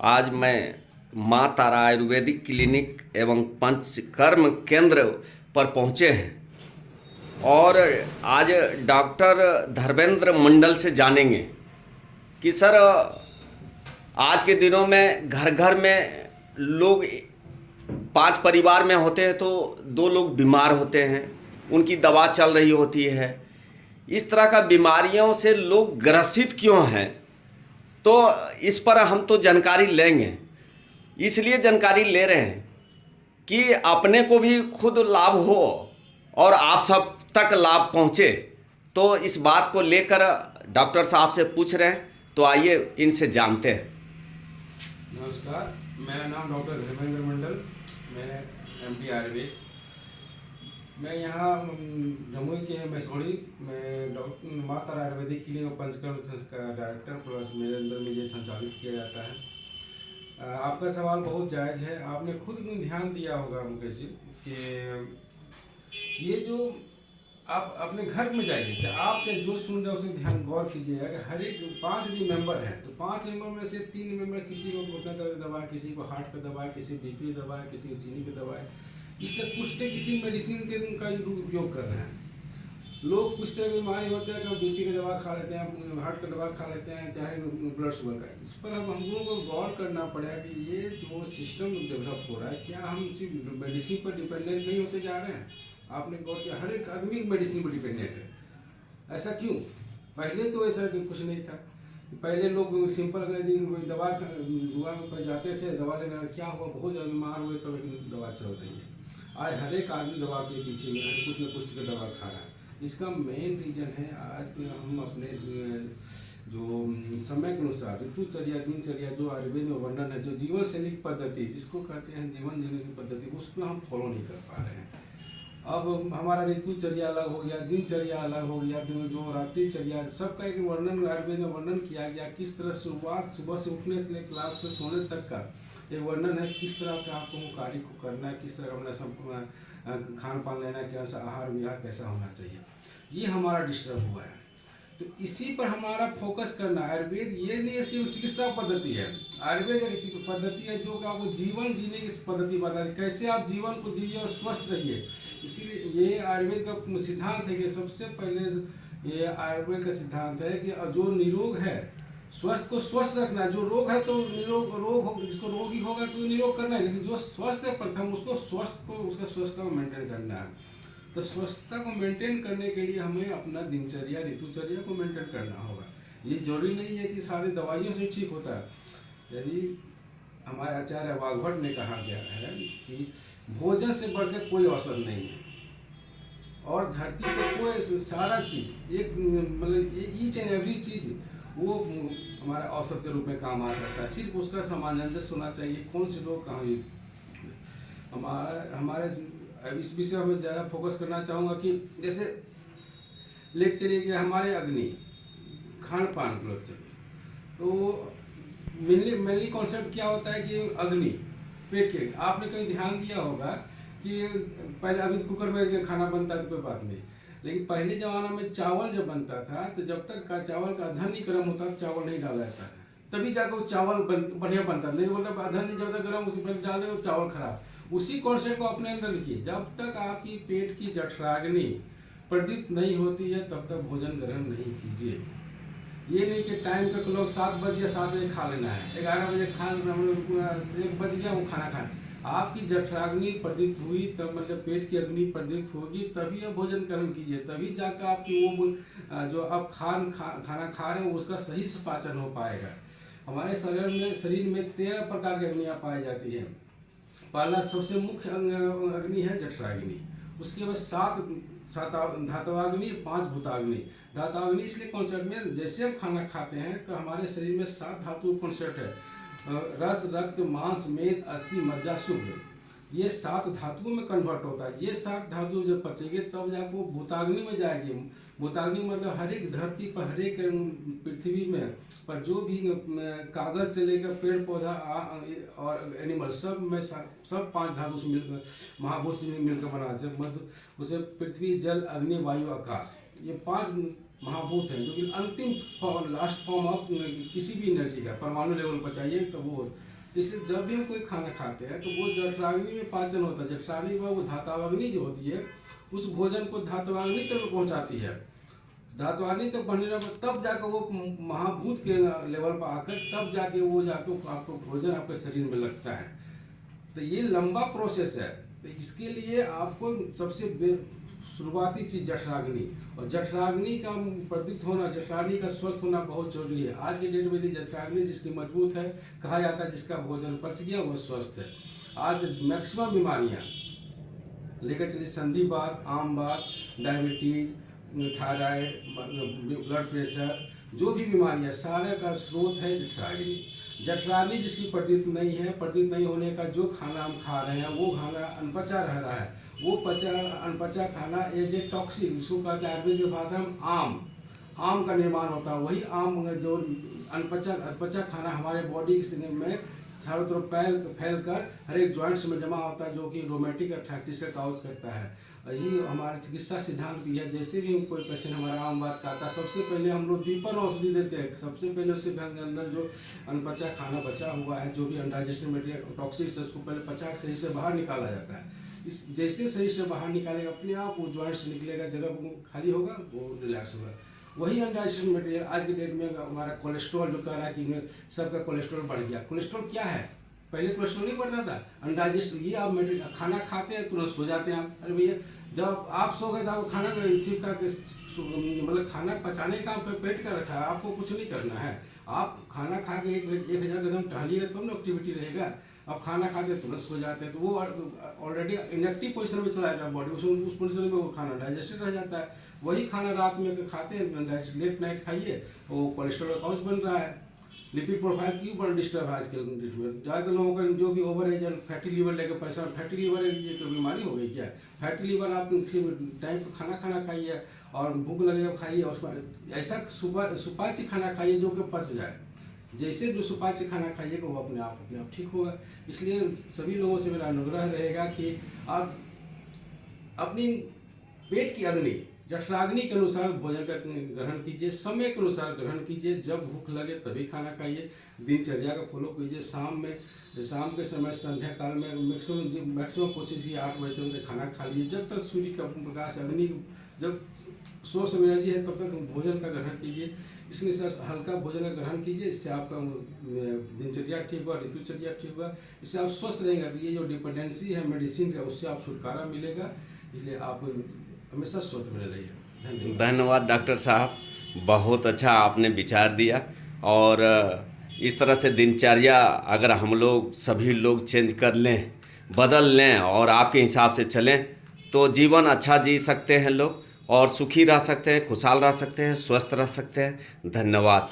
आज मैं माँ तारा आयुर्वेदिक क्लिनिक एवं पंचकर्म केंद्र पर पहुँचे हैं और आज डॉक्टर धर्मेंद्र मंडल से जानेंगे कि सर आज के दिनों में घर घर में लोग 5 परिवार में होते हैं तो 2 लोग बीमार होते हैं, उनकी दवा चल रही होती है। इस तरह का बीमारियों से लोग ग्रसित क्यों हैं, तो इस पर हम तो जानकारी लेंगे। इसलिए जानकारी ले रहे हैं कि अपने को भी खुद लाभ हो और आप सब तक लाभ पहुँचे। तो इस बात को लेकर डॉक्टर साहब से पूछ रहे हैं, तो आइए इनसे जानते हैं। नमस्कार, मेरा नाम डॉक्टर धर्मेंद्र मंडल, मैं एमडी आयुर्वेद। मैं यहाँ जमुई के मैसोड़ी में डॉक्टर माँ तारा आयुर्वेदिक क्लिनिक और पंचकर्म का डायरेक्टर प्लस मेरे अंदर मुझे संचालित किया जाता है। आपका सवाल बहुत जायज़ है। आपने खुद भी ध्यान दिया होगा मुकेश जी कि ये जो आप अपने घर में जाइए, आप जो सुन रहे हो उसे ध्यान गौर कीजिएगा कि हर एक 5 यदि मेंबर हैं तो 5 मेंबर में से 3 मेंबर किसी को घुटने दर्द की दवा है, किसी को हार्ट पे दवा है, किसी को बीपी दवा है, किसी को चीनी की दवा है। इससे कुछ न किसी मेडिसिन के का उपयोग कर रहे हैं। लोग कुछ तरह की बीमारी होते हैं, कभी बीपी की दवा खा लेते हैं, हार्ट की दवा खा लेते हैं, चाहे ब्लड शुगर का। इस पर हम लोगों को गौर करना पड़ेगा कि ये जो सिस्टम डेवलप हो रहा है, क्या हम मेडिसिन पर डिपेंडेंट नहीं होते जा रहे हैं। आपने गौर किया हर एक आदमी मेडिसिन पर डिपेंडेंट है। ऐसा क्यों? पहले तो ऐसा कुछ नहीं था। पहले लोग सिंपल दवा पर जाते थे, दवा लेना, क्या हुआ, बहुत ज़्यादा बीमार हुए तो दवा चल रही है। आज हर एक आदमी दवा के पीछे कुछ न कुछ का दवा खा रहा है। इसका मेन रीजन है आज हम अपने जो समय के अनुसार ऋतुचर्या दिनचर्या जो आयुर्वेद में वर्णन है, जो जीवन शैली पद्धति जिसको कहते हैं जीवन जीने की पद्धति, उसको हम फॉलो नहीं कर पा रहे हैं। अब हमारा ऋतुचर्या अलग हो गया, दिनचर्या अलग हो गया, जो रात्रिचर्या, सबका एक वर्णन आयुर्वेद में वर्णन किया गया। किस तरह शुरुआत सुबह से उठने से लेकर रात से सोने तक का एक वर्णन है, किस तरह का आपको कार्य को करना है, किस तरह अपना सब खान पान लेना, कैसा आहार विहार कैसा होना चाहिए। ये हमारा डिस्टर्ब हुआ है, तो इसी पर हमारा फोकस करना। आयुर्वेद ये नहीं सिर्फ चिकित्सा पद्धति है, आयुर्वेद एक पद्धति है जो कि आपको जीवन जीने की पद्धति बताती है, कैसे आप जीवन को जिए और स्वस्थ रहिए। इसीलिए ये आयुर्वेद का सिद्धांत है कि सबसे पहले ये आयुर्वेद का सिद्धांत है कि जो निरोग है स्वस्थ को स्वस्थ रखना है। जो रोग है तो रोग हो, जिसको रोगी होगा तो निरोग करना है, लेकिन जो स्वस्थ है प्रथम उसको उसका स्वस्थता को मेंटेन करना है। तो स्वच्छता को मेंटेन करने के लिए हमें अपना दिनचर्या ऋतुचर्या को मेंटेन करना होगा। ये जरूरी नहीं है कि सारी दवाइयों से ठीक होता है। यदि हमारे आचार्य वाघभट ने कहा गया है कि भोजन से बढ़कर कोई औषध नहीं है, और धरती पर कोई सारा चीज एक मतलब ईच एंड एवरी चीज वो हमारे औषध के रूप में काम आ सकता है। सिर्फ उसका सामंजस्य होना चाहिए, कौन से लोग कहाँ। हमारे इस विषय में ज़्यादा फोकस करना चाहूँगा कि जैसे लेक चलिए कि हमारे अग्नि खान पान को लोग चलिए, तो मेनली कॉन्सेप्ट क्या होता है कि अग्नि पेट के। आपने कहीं ध्यान दिया होगा कि पहले अभी कुकर में खाना बनता है तो कोई बात नहीं, लेकिन पहले ज़माना में चावल जब बनता था तो जब तक का चावल का अधन नहीं गर्म होता चावल नहीं डाला जाता है, तभी जाकर वो चावल बढ़िया बनता। नहीं मतलब अधन नहीं जब तक गर्म उसी पर डाल दे चावल खराब। उसी कॉन्सेप्ट को अपने अंदर लिखिए। जब तक आपकी पेट की जठराग्नि प्रदीप्त नहीं होती है तब तक भोजन ग्रहण नहीं कीजिए। ये नहीं कि टाइम तक लोग 7 बजे या 7 बजे खा लेना है, 11 बजे खा लेना, 1 बज गया वो खाना खाना। आपकी जठराग्नि प्रदीप्त हुई तब मतलब पेट की अग्नि प्रदीप्त होगी तभी आप भोजन ग्रहण कीजिए, तभी जाकर आपकी वो जो आप खाना खा रहे हो उसका सही से पाचन हो पाएगा। हमारे शरीर में 13 प्रकार की अग्नियाँ पाई जाती है। पहला सबसे मुख्य अग्नि है जठराग्नि, उसके बाद 7 धातवाग्नि, 5 भूताग्नि। धातवाग्नि इसलिए कॉन्सेप्ट में जैसे हम खाना खाते हैं तो हमारे शरीर में 7 धातु कॉन्सेप्ट है, रस रक्त मांस मेद अस्थि मज्जा शुक्र। ये 7 धातुओं में कन्वर्ट होता है। ये 7 धातु जब पचेंगे तब जाकर वो भूताग्नि में जाएगी। भूताग्नि मतलब हर एक धरती पर हर एक पृथ्वी में पर जो भी कागज से लेकर पेड़ पौधा और एनिमल सब में सब 5 धातु से मिलकर महाभूत मिलकर बनाते हैं। मध्य उसे पृथ्वी जल अग्नि वायु आकाश, ये 5 महाभूत हैं, जो कि अंतिम फॉर्म, लास्ट फॉर्म ऑफ किसी भी एनर्जी का, परमाणु लेवल पर चाहिए तो वो। इसलिए जब भी हम कोई खाना खाते हैं तो वो जठराग्नि में पाचन होता है। जठराग्नि में वो धात्वाग्नि जो होती है उस भोजन को धात्वाग्नि तक पहुंचाती है। धात्वाग्नि तक पहुंचने पर तब जाकर वो महाभूत के लेवल पर आकर तब जाके वो जाकर आपको भोजन आपके शरीर में लगता है। तो ये लंबा प्रोसेस है। तो इसके लिए आपको सबसे शुरुआती चीज जठराग्नि, और जठराग्नि का प्रदीप्त होना, जठराग्नि का स्वस्थ होना बहुत जरूरी है। आज के डेट में जठराग्नि जिसकी मजबूत है, कहा जाता है जिसका भोजन पच गया वो स्वस्थ है। आज मैक्सिमम बीमारियां लेकर चलिए, संधिवात, आमवात, डायबिटीज, थायराइड, ब्लड प्रेशर, जो भी बीमारियां, सारे का स्रोत है जठराग्नि। जठराग्नि जिसकी प्रदीप्त नहीं है, प्रदीप्त नहीं होने का जो खाना हम खा रहे हैं वो खाना अनपचा रह रहा है। वो अनपचा खाना एज ए टॉक्सिक, जिसको कहते हैं आयुर्वेदिक भाषा में आम का निर्माण होता है। वही आम जो अनपचा खाना हमारे बॉडी में चारों तरफ फैल कर हर एक ज्वाइंट्स में जमा होता है, जो कि रोमेटिक अर्थराइटिस का काउज करता है। यही हमारा चिकित्सा सिद्धांत भी है। जैसे भी कोई पेशेंट हमारा आम बात खाता है, सबसे पहले हम लोग दीपन औषधि देते हैं। सबसे पहले उसके अंदर जो अनपचा खाना बचा हुआ है, जो भी अनडाइजेस्टेड मटेरियल टॉक्सिक्स है, उसको पहले पचा सही से बाहर निकाला जाता है। इस जैसे सही से बाहर निकालेगा अपने आप वो ज्वाइंट्स निकलेगा, जगह खाली होगा, वो रिलैक्स होगा। वही अनडाइजेस्टेड मटेरियल आज के डेट में हमारा कोलेस्ट्रॉल जो कह रहा है कि सबका कोलेस्ट्रॉल बढ़ गया। कोलेस्ट्रॉल क्या है? पहले कोलेस्ट्रॉल नहीं बढ़ना था, अनडाइजेस्ट। ये आप खाना खाते हैं तुरंत सो जाते हैं आप। अरे भैया, जब आप सो गए तो आप खाना चिपका के मतलब खाना पचाने का पेट का रखा है, आपको कुछ नहीं करना है। आप खाना खा के 1000 कदम टहलिएगा तब ना एक्टिविटी रहेगा। अब खाना खाते तुरंत सो जाते हैं तो वो ऑलरेडी इनएक्टिव पोजीशन में चला जाता है बॉडी, उस पोजीशन में वो खाना डाइजेस्टेड रह जाता है। वही खाना रात में खाते हैं, लेट नाइट खाइए, वो कोलेस्ट्रॉल का काउज बन रहा है। लिपिड प्रोफाइल क्यों बड़ा डिस्टर्ब है आजकल डेट में? ज़्यादातर लोगों का जो भी ओवर एज फैटी लीवर लेकर परेशान। फैटी लीवर एक बीमारी हो गई क्या? फैटी लीवर आप किसी टाइम पर खाना खाइए और भूख लगे जब खाइए, और ऐसा सुपाच्य खाना खाइए जो कि पच जाए। जैसे जो सुपाच्य खाना खाइएगा वो अपने आप ठीक होगा। इसलिए सभी लोगों से मेरा अनुग्रह रहेगा कि आप अपनी पेट की अग्नि जठराग्नि के अनुसार भोजन का ग्रहण कीजिए, समय के अनुसार ग्रहण कीजिए। जब भूख लगे तभी खाना खाइए, दिनचर्या का फॉलो कीजिए। शाम के समय संध्या काल में मैक्सिमम कोशिश कीजिए 8 बजे तक खाना खा लीजिए। जब तक सूर्य का प्रकाश, अग्नि जब सोर्स ऑफ एनर्जी है तब तक भोजन का ग्रहण कीजिए। इसलिए सर हल्का भोजन का ग्रहण कीजिए, इससे आपका दिनचर्या ठीक होगा, ऋतुचर्या ठीक होगा, इससे आप स्वस्थ रहेंगे। तो ये जो डिपेंडेंसी है मेडिसिन का, उससे आप छुटकारा मिलेगा। इसलिए आप हमेशा स्वस्थ बने रहिए। धन्यवाद डॉक्टर साहब, बहुत अच्छा आपने विचार दिया। और इस तरह से दिनचर्या अगर हम लोग सभी लोग चेंज कर लें, बदल लें और आपके हिसाब से चलें तो जीवन अच्छा जी सकते हैं लोग, और सुखी रह सकते हैं, खुशहाल रह सकते हैं, स्वस्थ रह सकते हैं। धन्यवाद।